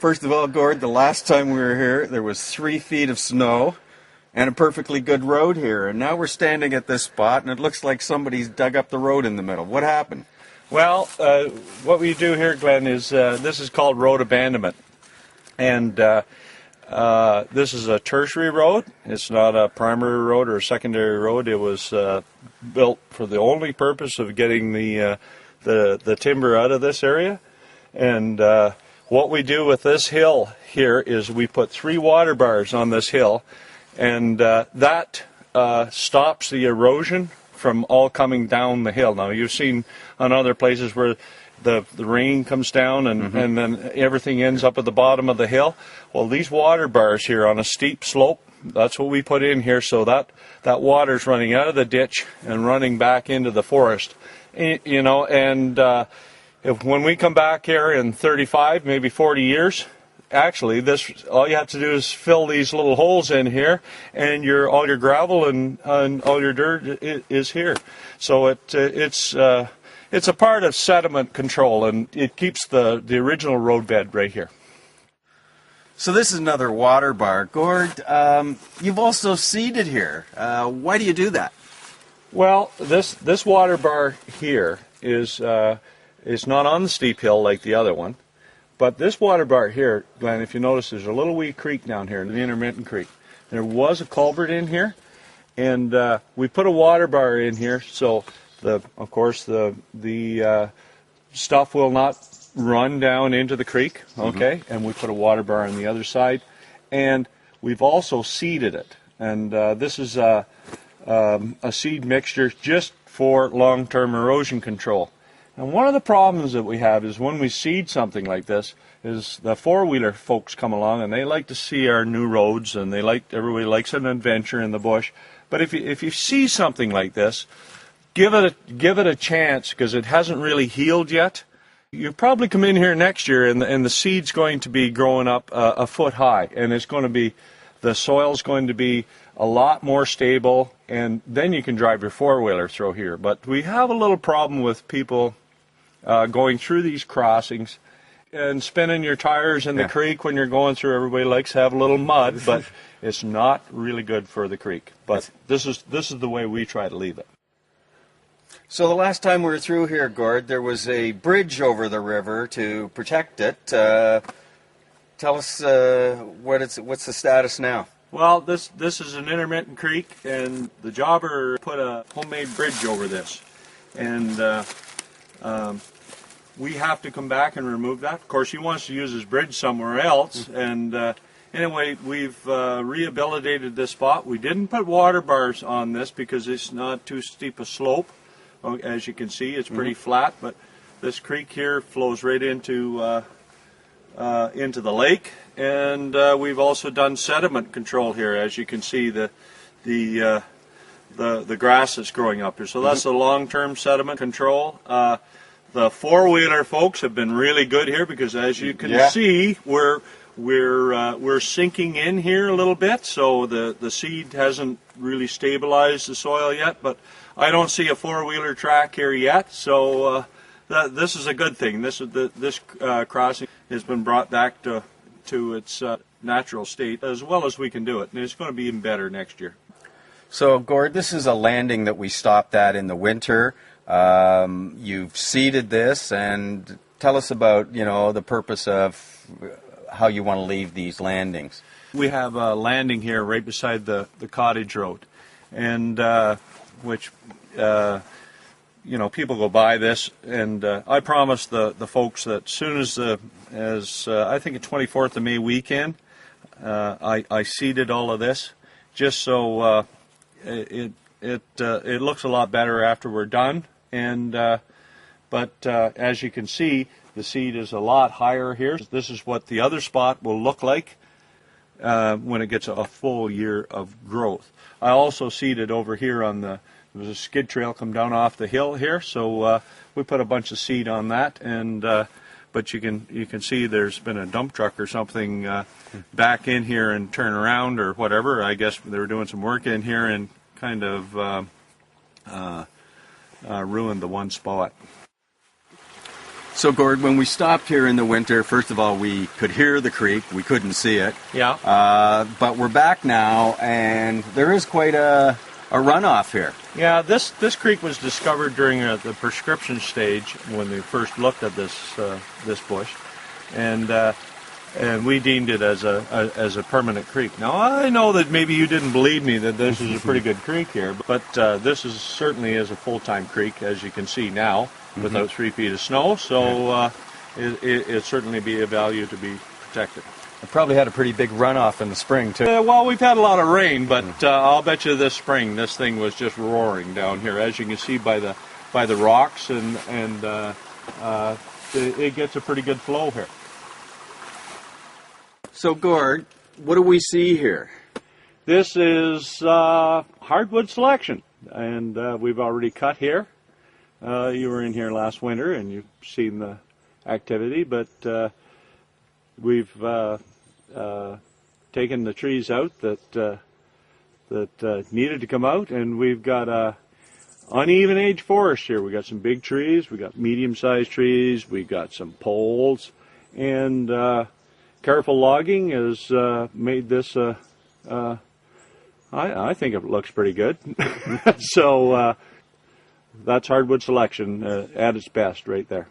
first of all, Gord, the last time we were here, there was 3 feet of snow and a perfectly good road here. And now we're standing at this spot, and it looks like somebody's dug up the road in the middle. What happened? Well, what we do here, Glenn, is this is called road abandonment. And this is a tertiary road. It's not a primary road or a secondary road. It was built for the only purpose of getting the timber out of this area. And what we do with this hill here is we put 3 water bars on this hill, and that stops the erosion from all coming down the hill. Now, you've seen on other places where the rain comes down and then everything ends up at the bottom of the hill. Well, these water bars here on a steep slope, that's what we put in here, so that water's running out of the ditch and running back into the forest. You know, and when we come back here in 35, maybe 40 years, actually, all you have to do is fill these little holes in here, and all your gravel and all your dirt is here. So it's a part of sediment control, and it keeps the original roadbed right here. So this is another water bar. Gord, you've also seeded here. Why do you do that? Well, this water bar here is not on the steep hill like the other one. But this water bar here, Glenn, if you notice, there's a little wee creek down here, the intermittent creek. There was a culvert in here, and we put a water bar in here, so of course the stuff will not run down into the creek, okay? And we put a water bar on the other side, and we've also seeded it. And this is a seed mixture just for long-term erosion control. And one of the problems that we have is when we seed something like this is the four-wheeler folks come along and they like to see our new roads, and everybody likes an adventure in the bush. But if you see something like this, give it a chance, because it hasn't really healed yet. You probably come in here next year and the seed's going to be growing up a foot high, and the soil's going to be a lot more stable, and then you can drive your four-wheeler through here. But we have a little problem with people going through these crossings and spinning your tires in the creek when you're going through. Everybody likes to have a little mud, but it's not really good for the creek. But this is the way we try to leave it. So the last time we were through here, Gord, there was a bridge over the river to protect it. Tell us what's the status now? Well, this is an intermittent creek, and the jobber put a homemade bridge over this. And we have to come back and remove that. Of course, he wants to use his bridge somewhere else. And anyway, we've rehabilitated this spot. We didn't put water bars on this because it's not too steep a slope. As you can see, it's pretty flat, but this creek here flows right into the lake. And we've also done sediment control here. As you can see, the grass that's growing up here. So that's the long-term sediment control. The four-wheeler folks have been really good here, because as you can see, we're sinking in here a little bit. So the seed hasn't really stabilized the soil yet, but I don't see a four-wheeler track here yet. So this is a good thing. This crossing has been brought back to its natural state as well as we can do it, and it's going to be even better next year. So, Gord, this is a landing that we stopped at in the winter. You've seeded this, and tell us about the purpose of how you want to leave these landings. We have a landing here right beside the cottage road, and which people go by this, and I promised the folks that as soon as I think the 24th of May weekend, I seeded all of this, just so it looks a lot better after we're done. And but as you can see, the seed is a lot higher here. This is what the other spot will look like when it gets a full year of growth. I also seeded over here there was a skid trail come down off the hill here, so we put a bunch of seed on that. And but you can see there's been a dump truck or something back in here and turn around or whatever. I guess they were doing some work in here and kind of ruined the one spot. So, Gord, when we stopped here in the winter, first of all, we could hear the creek. We couldn't see it. Yeah. But we're back now, and there is quite a runoff here. Yeah, this creek was discovered during the prescription stage when we first looked at this bush, and we deemed it as a permanent creek. Now I know that maybe you didn't believe me that this is a pretty good creek here, but this is certainly is a full-time creek, as you can see now, without 3 feet of snow. So it certainly be a value to be protected. It probably had a pretty big runoff in the spring too. Well, we've had a lot of rain, but I'll bet you this spring this thing was just roaring down here, as you can see by the rocks, and it gets a pretty good flow here. So, Gord, what do we see here? This is hardwood selection, and we've already cut here. You were in here last winter, and you've seen the activity, but we've taken the trees out that needed to come out, and we've got a uneven age forest here. We got some big trees, we got medium-sized trees, we got some poles, and careful logging has made this. I think it looks pretty good. So that's hardwood selection at its best, right there.